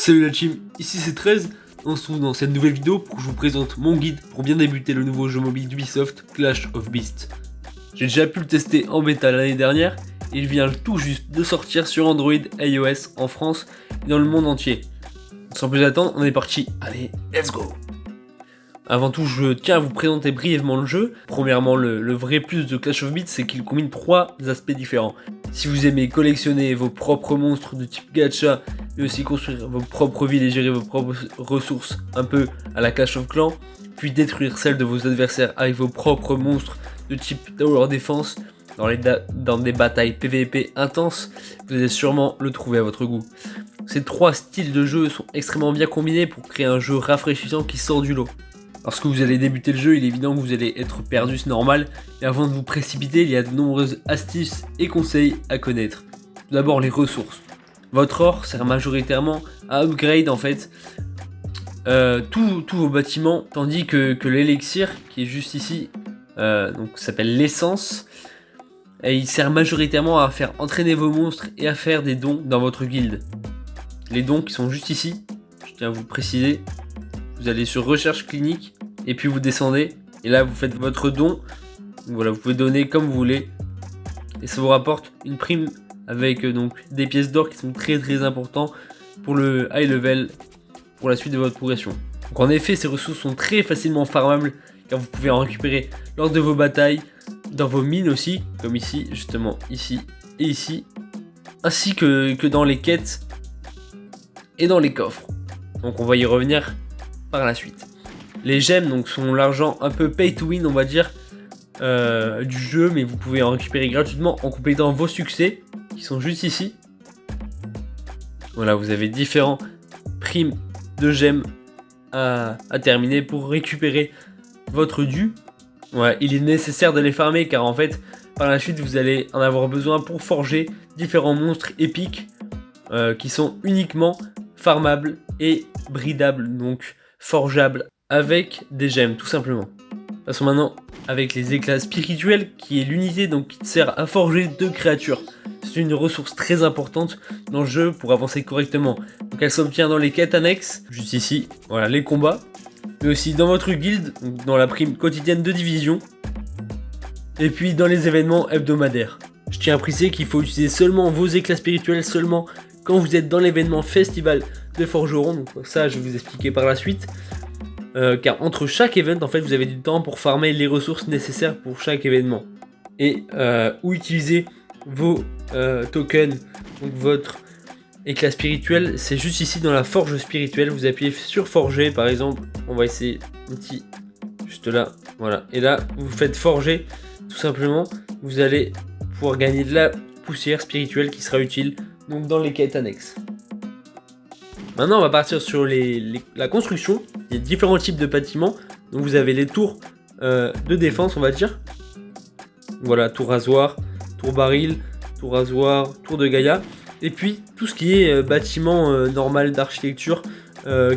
Salut la team, ici c'est 13, on se trouve dans cette nouvelle vidéo pour que je vous présente mon guide pour bien débuter le nouveau jeu mobile d'Ubisoft, Clash of Beasts. J'ai déjà pu le tester en bêta l'année dernière et il vient tout juste de sortir sur Android et iOS en France et dans le monde entier. Sans plus attendre, on est parti, allez, let's go! Avant tout, je tiens à vous présenter brièvement le jeu. Premièrement, le vrai plus de Clash of Beasts, c'est qu'il combine 3 aspects différents. Si vous aimez collectionner vos propres monstres de type gacha, mais aussi construire vos propres villes et gérer vos propres ressources, un peu à la Clash of Clans, puis détruire celles de vos adversaires avec vos propres monstres de type Tower Defense, dans des batailles PvP intenses, vous allez sûrement le trouver à votre goût. Ces 3 styles de jeu sont extrêmement bien combinés pour créer un jeu rafraîchissant qui sort du lot. Lorsque vous allez débuter le jeu, il est évident que vous allez être perdu, c'est normal, mais avant de vous précipiter, il y a de nombreuses astuces et conseils à connaître. Tout d'abord, les ressources. Votre or sert majoritairement à upgrade en fait tous vos bâtiments, tandis que l'élixir, qui est juste ici, donc s'appelle l'essence, et il sert majoritairement à faire entraîner vos monstres et à faire des dons dans votre guilde. Les dons qui sont juste ici, je tiens à vous préciser. Vous allez sur recherche clinique et puis vous descendez et là vous faites votre don. Voilà, vous pouvez donner comme vous voulez et ça vous rapporte une prime avec donc des pièces d'or qui sont très importants pour le high level pour la suite de votre progression. Donc en effet, ces ressources sont très facilement farmables car vous pouvez en récupérer lors de vos batailles, dans vos mines aussi, comme ici, justement ici et ici, ainsi que dans les quêtes et dans les coffres. Donc on va y revenir par la suite. Les gemmes donc sont l'argent un peu pay to win on va dire du jeu, mais vous pouvez en récupérer gratuitement en complétant vos succès qui sont juste ici. Voilà, vous avez différents primes de gemmes à terminer pour récupérer votre dû. Ouais, il est nécessaire de les farmer car en fait par la suite vous allez en avoir besoin pour forger différents monstres épiques qui sont uniquement farmables et bridables, donc forgeable avec des gemmes tout simplement. Passons maintenant avec les éclats spirituels qui est l'unité donc qui sert à forger 2 créatures. C'est une ressource très importante dans le jeu pour avancer correctement. Donc elle s'obtient dans les quêtes annexes, juste ici, voilà les combats, mais aussi dans votre guilde, donc dans la prime quotidienne de division, et puis dans les événements hebdomadaires. Je tiens à préciser qu'il faut utiliser seulement vos éclats spirituels seulement quand vous êtes dans l'événement festival de forgeron, donc ça je vais vous expliquer par la suite, car entre chaque event en fait vous avez du temps pour farmer les ressources nécessaires pour chaque événement et où utiliser vos tokens, donc votre éclat spirituel, c'est juste ici dans la forge spirituelle, vous appuyez sur forger par exemple, on va essayer un petit, juste là, voilà, et là vous faites forger tout simplement, vous allez pouvoir gagner de la poussière spirituelle qui sera utile donc dans les quêtes annexes. Maintenant on va partir sur la construction. Il y a différents types de bâtiments. Donc vous avez les tours de défense on va dire. Voilà, tour rasoir, tour baril, tour rasoir, tour de Gaïa. Et puis tout ce qui est bâtiment normal d'architecture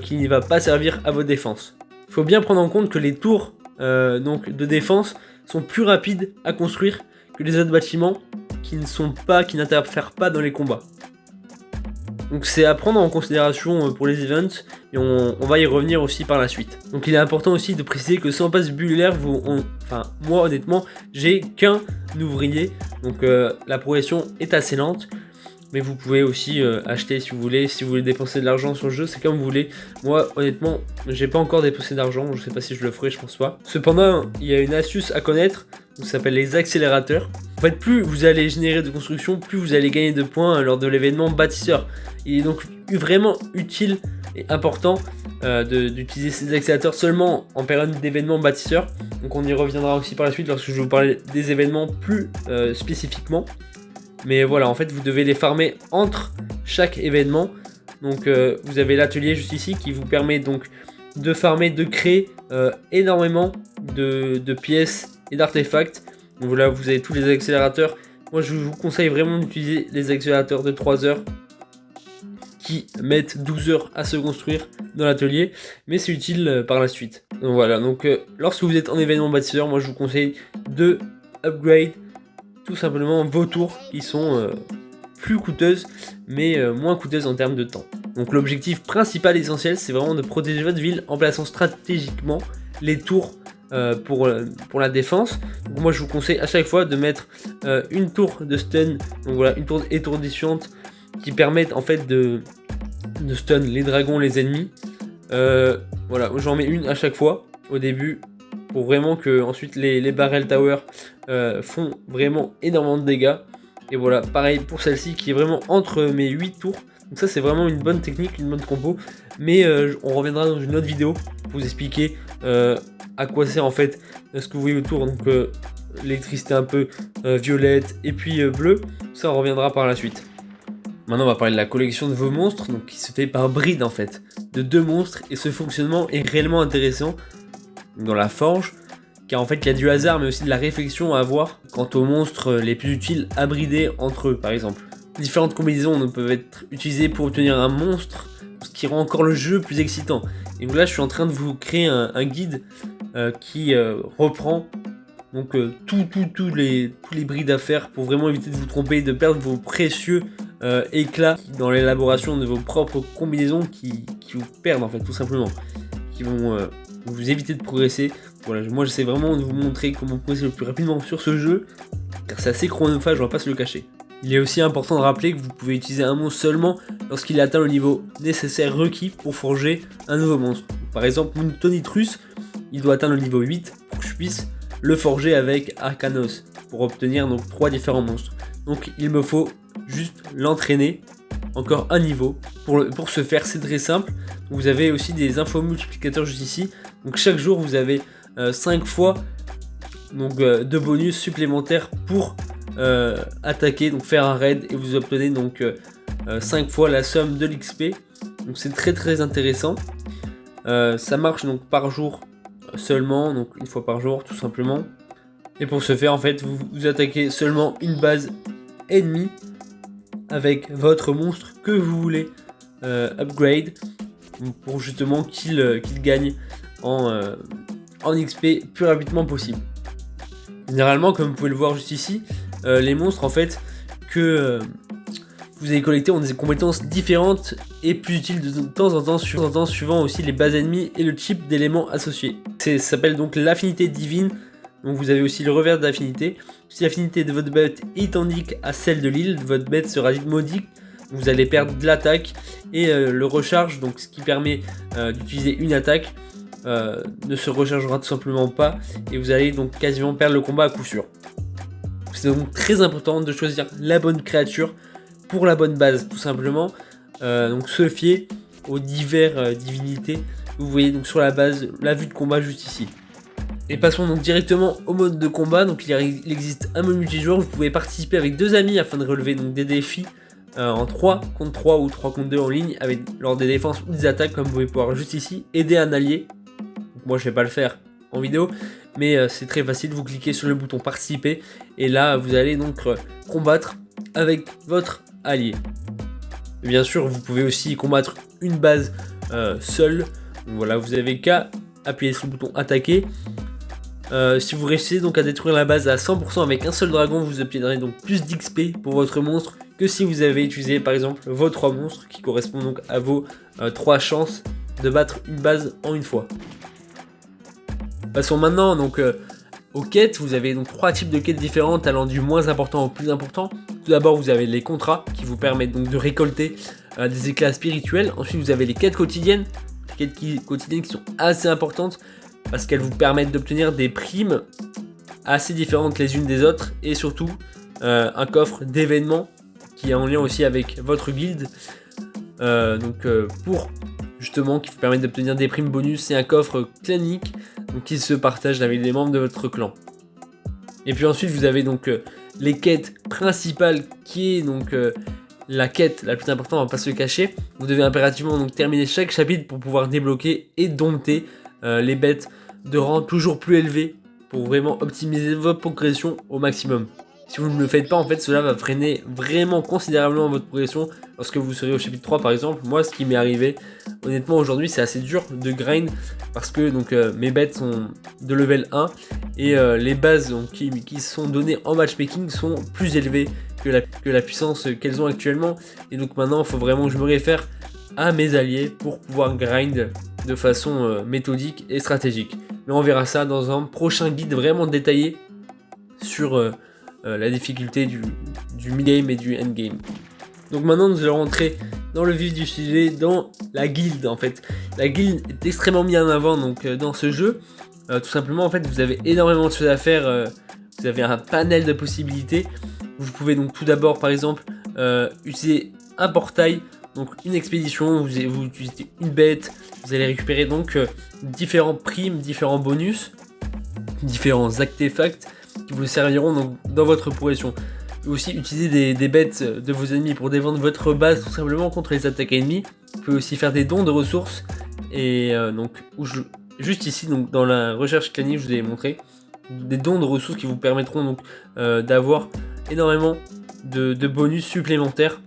qui ne va pas servir à votre défense. Il faut bien prendre en compte que les tours donc de défense sont plus rapides à construire que les autres bâtiments qui n'interfèrent pas dans les combats. Donc c'est à prendre en considération pour les events et on va y revenir aussi par la suite. Donc il est important aussi de préciser que sans passe bullulaire, moi honnêtement j'ai qu'un ouvrier, donc la progression est assez lente. Mais vous pouvez aussi acheter si vous voulez dépenser de l'argent sur le jeu, c'est comme vous voulez. Moi honnêtement j'ai pas encore dépensé d'argent, je sais pas si je le ferai, je pense pas. Cependant il y a une astuce à connaître, ça s'appelle les accélérateurs. En fait plus vous allez générer de construction, plus vous allez gagner de points lors de l'événement bâtisseur. Il est donc vraiment utile et important d'utiliser ces accélérateurs seulement en période d'événement bâtisseur. Donc on y reviendra aussi par la suite lorsque je vais vous parler des événements plus spécifiquement. Mais voilà, en fait vous devez les farmer entre chaque événement. Donc vous avez l'atelier juste ici qui vous permet donc de farmer, de créer énormément de pièces et d'artefacts. Donc voilà, vous avez tous les accélérateurs. Moi je vous conseille vraiment d'utiliser les accélérateurs de 3 heures qui mettent 12 heures à se construire dans l'atelier, mais c'est utile par la suite. Donc voilà, donc lorsque vous êtes en événement bâtisseur, moi je vous conseille de upgrade tout simplement vos tours qui sont plus coûteuse, mais moins coûteuse en termes de temps. Donc l'objectif principal et essentiel, c'est vraiment de protéger votre ville en plaçant stratégiquement les tours pour la défense. Donc moi je vous conseille à chaque fois de mettre une tour de stun, donc voilà, une tour étourdissante qui permettent en fait de stun les dragons, les ennemis. Voilà, j'en mets une à chaque fois au début pour vraiment que ensuite les barrel tower font vraiment énormément de dégâts. Et voilà, pareil pour celle-ci qui est vraiment entre mes 8 tours. Donc ça c'est vraiment une bonne technique, une bonne compo. Mais on reviendra dans une autre vidéo pour vous expliquer à quoi sert en fait ce que vous voyez autour. Donc l'électricité un peu violette et puis bleue. Ça on reviendra par la suite. Maintenant on va parler de la collection de vos monstres, donc qui se fait par bride en fait, de 2 monstres, et ce fonctionnement est réellement intéressant dans la forge, car en fait il y a du hasard mais aussi de la réflexion à avoir quant aux monstres les plus utiles à brider entre eux par exemple. Différentes combinaisons peuvent être utilisées pour obtenir un monstre, ce qui rend encore le jeu plus excitant. Et donc là je suis en train de vous créer un guide qui reprend donc tous les brides à faire pour vraiment éviter de vous tromper, de perdre vos précieux éclats dans l'élaboration de vos propres combinaisons qui vous perdent en fait tout simplement, qui vont vous éviter de progresser. Voilà, moi j'essaie vraiment de vous montrer comment progresser le plus rapidement sur ce jeu, car c'est assez chronophage, on va pas se le cacher. Il est aussi important de rappeler que vous pouvez utiliser un monstre seulement lorsqu'il atteint le niveau nécessaire requis pour forger un nouveau monstre. Par exemple, mon Tonitrus, il doit atteindre le niveau 8 pour que je puisse le forger avec Arcanos pour obtenir donc 3 différents monstres. Donc il me faut juste l'entraîner encore un niveau. Pour ce faire, c'est très simple. Vous avez aussi des infos multiplicateurs juste ici. Donc chaque jour vous avez 5 fois donc, de bonus supplémentaires pour attaquer, donc faire un raid, et vous obtenez donc 5 fois la somme de l'XP. Donc c'est très intéressant. Ça marche donc par jour seulement, donc une fois par jour tout simplement. Et pour ce faire en fait vous attaquez seulement une base ennemie avec votre monstre que vous voulez upgrade pour justement qu'il gagne en XP plus rapidement possible. Généralement, comme vous pouvez le voir juste ici, les monstres en fait que vous avez collectés ont des compétences différentes et plus utiles de temps en temps suivant aussi les bases ennemies et le type d'éléments associés. Ça s'appelle donc l'affinité divine. Donc vous avez aussi le revers d'affinité. Si l'affinité de votre bête est identique à celle de l'île, votre bête sera dite maudite. Vous allez perdre de l'attaque et le recharge, donc ce qui permet d'utiliser une attaque, ne se rechargera tout simplement pas et vous allez donc quasiment perdre le combat à coup sûr. C'est donc très important de choisir la bonne créature pour la bonne base tout simplement. Donc se fier aux diverses divinités que vous voyez donc sur la base, la vue de combat juste ici. Et passons donc directement au mode de combat. Donc il existe un mode multijoueur, vous pouvez participer avec 2 amis afin de relever donc des défis en 3 contre 3 ou 3 contre 2 en ligne avec lors des défenses ou des attaques, comme vous pouvez voir juste ici, aider un allié. Donc moi je vais pas le faire en vidéo, mais c'est très facile, vous cliquez sur le bouton participer et là vous allez donc combattre avec votre allié. Et bien sûr vous pouvez aussi combattre une base seule. Donc voilà, vous avez qu'à appuyer sur le bouton attaquer. Si vous réussissez donc à détruire la base à 100% avec un seul dragon, vous obtiendrez donc plus d'XP pour votre monstre que si vous avez utilisé par exemple vos 3 monstres qui correspondent donc à vos 3 chances de battre une base en une fois. Passons maintenant donc aux quêtes. Vous avez donc 3 types de quêtes différentes allant du moins important au plus important. Tout d'abord vous avez les contrats qui vous permettent donc de récolter des éclats spirituels. Ensuite vous avez les quêtes quotidiennes, qui sont assez importantes parce qu'elles vous permettent d'obtenir des primes assez différentes les unes des autres et surtout un coffre d'événements qui est en lien aussi avec votre guilde. Pour justement qui vous permet d'obtenir des primes bonus, c'est un coffre clanique donc qui se partage avec les membres de votre clan. Et puis ensuite vous avez donc les quêtes principales qui est donc la quête la plus importante, on va pas se le cacher. Vous devez impérativement donc terminer chaque chapitre pour pouvoir débloquer et dompter les bêtes de rang toujours plus élevé pour vraiment optimiser votre progression au maximum. Si vous ne le faites pas, en fait, cela va freiner vraiment considérablement votre progression lorsque vous serez au chapitre 3 par exemple. Moi, ce qui m'est arrivé, honnêtement, aujourd'hui, c'est assez dur de grind parce que donc mes bêtes sont de level 1 et les bases donc, qui sont données en matchmaking sont plus élevées que la puissance qu'elles ont actuellement. Et donc maintenant, il faut vraiment que je me réfère à mes alliés pour pouvoir grind de façon méthodique et stratégique. Mais on verra ça dans un prochain guide vraiment détaillé sur la difficulté du mid-game et du endgame. Donc maintenant nous allons rentrer dans le vif du sujet, dans la guilde en fait. La guilde est extrêmement mise en avant donc, dans ce jeu. Tout simplement en fait vous avez énormément de choses à faire, vous avez un panel de possibilités. Vous pouvez donc tout d'abord par exemple utiliser un portail, donc une expédition, vous utilisez une bête, vous allez récupérer donc différents primes, différents bonus, différents artefacts qui vous serviront donc dans votre progression. Vous pouvez aussi utiliser des bêtes de vos ennemis pour défendre votre base tout simplement contre les attaques ennemies. Vous pouvez aussi faire des dons de ressources et donc juste ici donc dans la recherche clanique je vous ai montré des dons de ressources qui vous permettront donc d'avoir énormément de bonus supplémentaires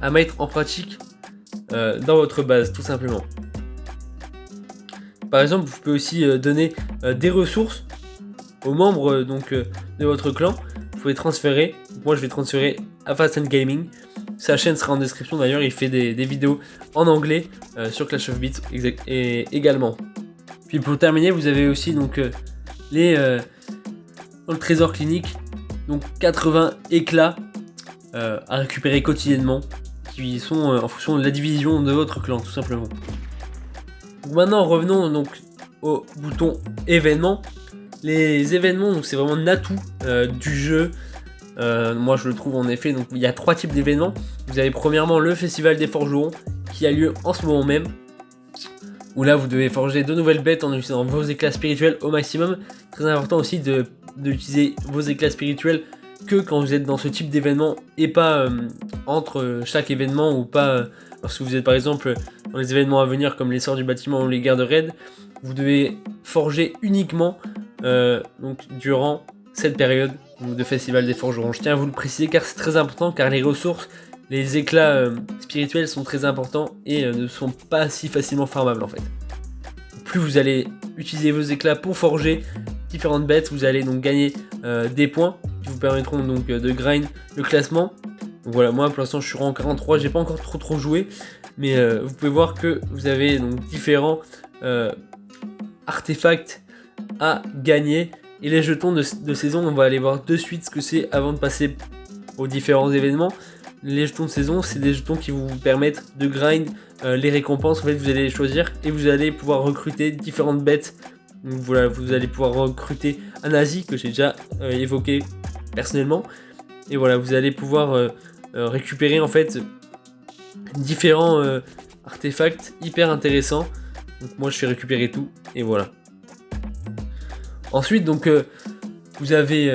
à mettre en pratique dans votre base tout simplement. Par exemple vous pouvez aussi donner des ressources aux membres de votre clan. Vous pouvez transférer, moi je vais transférer à Fast and Gaming, sa chaîne sera en description d'ailleurs, il fait des vidéos en anglais sur Clash of Beats et également. Puis pour terminer vous avez aussi donc dans le trésor clinique, donc 80 éclats à récupérer quotidiennement qui sont en fonction de la division de votre clan tout simplement. Donc maintenant revenons donc au bouton événements. Les événements, c'est vraiment l'atout du jeu. Moi je le trouve en effet. Donc il y a 3 types d'événements. Vous avez premièrement le festival des forgerons qui a lieu en ce moment même, où là vous devez forger de nouvelles bêtes en utilisant vos éclats spirituels au maximum. Très important aussi d'utiliser vos éclats spirituels que quand vous êtes dans ce type d'événement et pas entre chaque événement, ou pas lorsque vous êtes par exemple dans les événements à venir comme les sorts du bâtiment ou les guerres de raid. Vous devez forger uniquement donc durant cette période de festival des forgerons. Je tiens à vous le préciser car c'est très important, car les ressources, les éclats spirituels sont très importants et ne sont pas si facilement farmables en fait. Plus vous allez utiliser vos éclats pour forger différentes bêtes, vous allez donc gagner des points qui vous permettront donc de grind le classement. Donc voilà, moi pour l'instant je suis rang 43, j'ai pas encore trop joué, mais vous pouvez voir que vous avez donc différents artefacts à gagner. Et les jetons de saison, on va aller voir de suite ce que c'est avant de passer aux différents événements. Les jetons de saison, c'est des jetons qui vous permettent de grind les récompenses. En fait, vous allez les choisir et vous allez pouvoir recruter différentes bêtes. Donc voilà, vous allez pouvoir recruter un nazi que j'ai déjà évoqué personnellement. Et voilà, vous allez pouvoir récupérer en fait différents artefacts hyper intéressants. Donc moi, je fais récupérer tout et voilà. Ensuite, donc, vous avez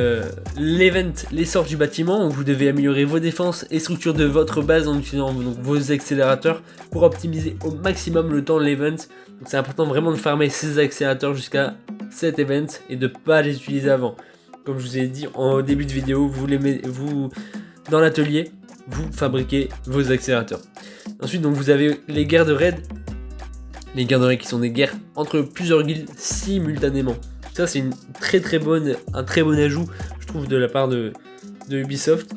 l'event Les sorts du bâtiment, où vous devez améliorer vos défenses et structures de votre base en utilisant donc, vos accélérateurs pour optimiser au maximum le temps de l'event. Donc c'est important vraiment de farmer ces accélérateurs jusqu'à cet event et de ne pas les utiliser avant. Comme je vous ai dit en début de vidéo, vous dans l'atelier, vous fabriquez vos accélérateurs. Ensuite, donc, vous avez les guerres de raid. Les guerres de raid qui sont des guerres entre plusieurs guildes simultanément. Ça c'est un très bon ajout je trouve de la part de Ubisoft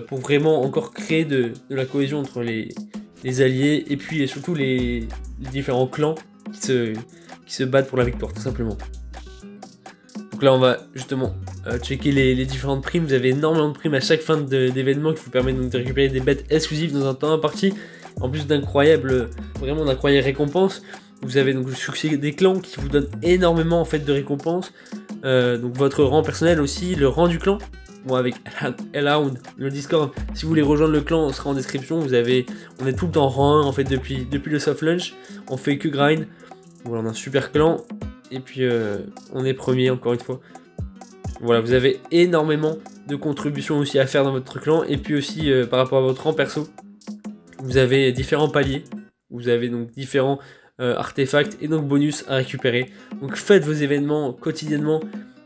pour vraiment encore créer de la cohésion entre les alliés et puis surtout les différents clans qui se battent pour la victoire tout simplement. Donc là on va justement checker les différentes primes. Vous avez énormément de primes à chaque fin d'événement qui vous permettent donc de récupérer des bêtes exclusives dans un temps imparti, en plus d'incroyables récompenses. Vous avez donc le succès des clans qui vous donne énormément en fait de récompenses. Donc votre rang personnel aussi, le rang du clan. Bon, avec Hellhound, le Discord, si vous voulez rejoindre le clan, on sera en description. On est tout le temps rang 1 en fait depuis le soft launch. On fait que grind. Voilà, on a un super clan. Et puis on est premier encore une fois. Voilà, vous avez énormément de contributions aussi à faire dans votre clan. Et puis aussi par rapport à votre rang perso, vous avez différents paliers. Vous avez donc différents artefacts et donc bonus à récupérer. Donc faites vos événements quotidiennement,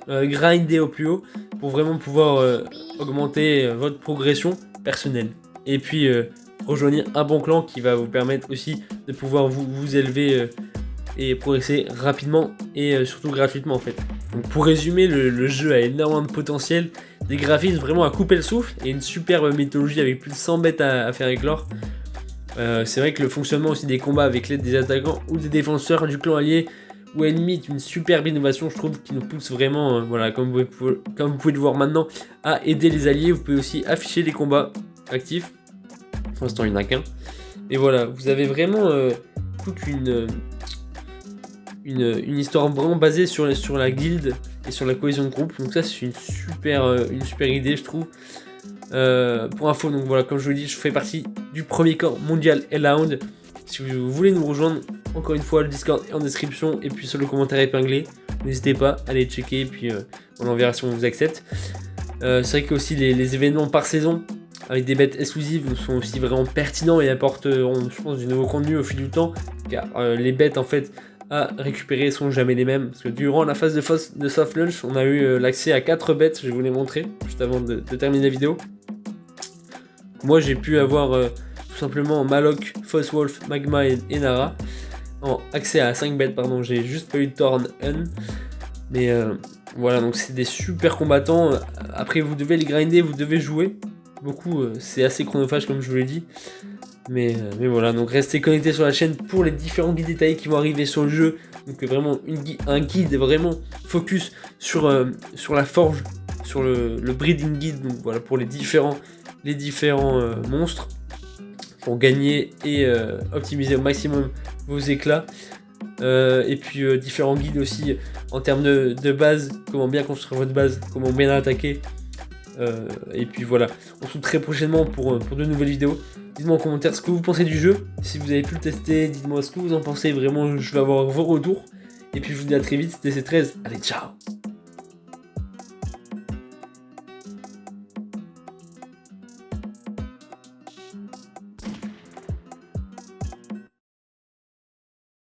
grindez au plus haut pour vraiment pouvoir augmenter votre progression personnelle. Et puis rejoignez un bon clan qui va vous permettre aussi de pouvoir vous élever et progresser rapidement et surtout gratuitement en fait. Donc pour résumer, le jeu a énormément de potentiel, des graphismes vraiment à couper le souffle et une superbe mythologie avec plus de 100 bêtes à faire éclore. C'est vrai que le fonctionnement aussi des combats avec l'aide des attaquants ou des défenseurs du clan allié ou ennemi est une superbe innovation, je trouve, qui nous pousse vraiment, voilà, comme vous pouvez le voir maintenant, à aider les alliés. Vous pouvez aussi afficher les combats actifs. Pour l'instant, il n'y en a qu'un. Et voilà, vous avez vraiment toute une histoire vraiment basée sur la guilde et sur la cohésion de groupe. Donc ça, c'est une super idée, je trouve. Pour info, donc voilà, comme je vous l'ai dit, je fais partie du premier camp mondial Hellhound. Si vous voulez nous rejoindre, encore une fois, le Discord est en description et puis sur le commentaire épinglé. N'hésitez pas à aller checker et puis on verra si on vous accepte. C'est vrai que aussi les événements par saison avec des bêtes exclusives sont aussi vraiment pertinents et apporteront, je pense, du nouveau contenu au fil du temps, car les bêtes en fait à récupérer sont jamais les mêmes. Parce que durant la phase de soft launch, on a eu l'accès à 4 bêtes, je vais vous les montrer juste avant de terminer la vidéo. Moi j'ai pu avoir tout simplement Malok, Foswolf, Magma et Nara. En accès à 5 bêtes, pardon, j'ai juste pas eu de Thorn Un. Mais voilà, donc c'est des super combattants. Après vous devez les grinder, vous devez jouer. Beaucoup, c'est assez chronophage comme je vous l'ai dit. Mais voilà, donc restez connectés sur la chaîne pour les différents guides détaillés qui vont arriver sur le jeu. Donc vraiment un guide vraiment focus sur la forge, sur le breeding guide. Donc voilà, pour les différents monstres, pour gagner et optimiser au maximum vos éclats. Et puis différents guides aussi en termes de base, comment bien construire votre base, comment bien attaquer. Et puis voilà, on se retrouve très prochainement pour de nouvelles vidéos. Dites-moi en commentaire ce que vous pensez du jeu, si vous avez pu le tester, dites-moi ce que vous en pensez, vraiment je vais avoir vos retours. Et puis je vous dis à très vite, c'était C13, allez ciao.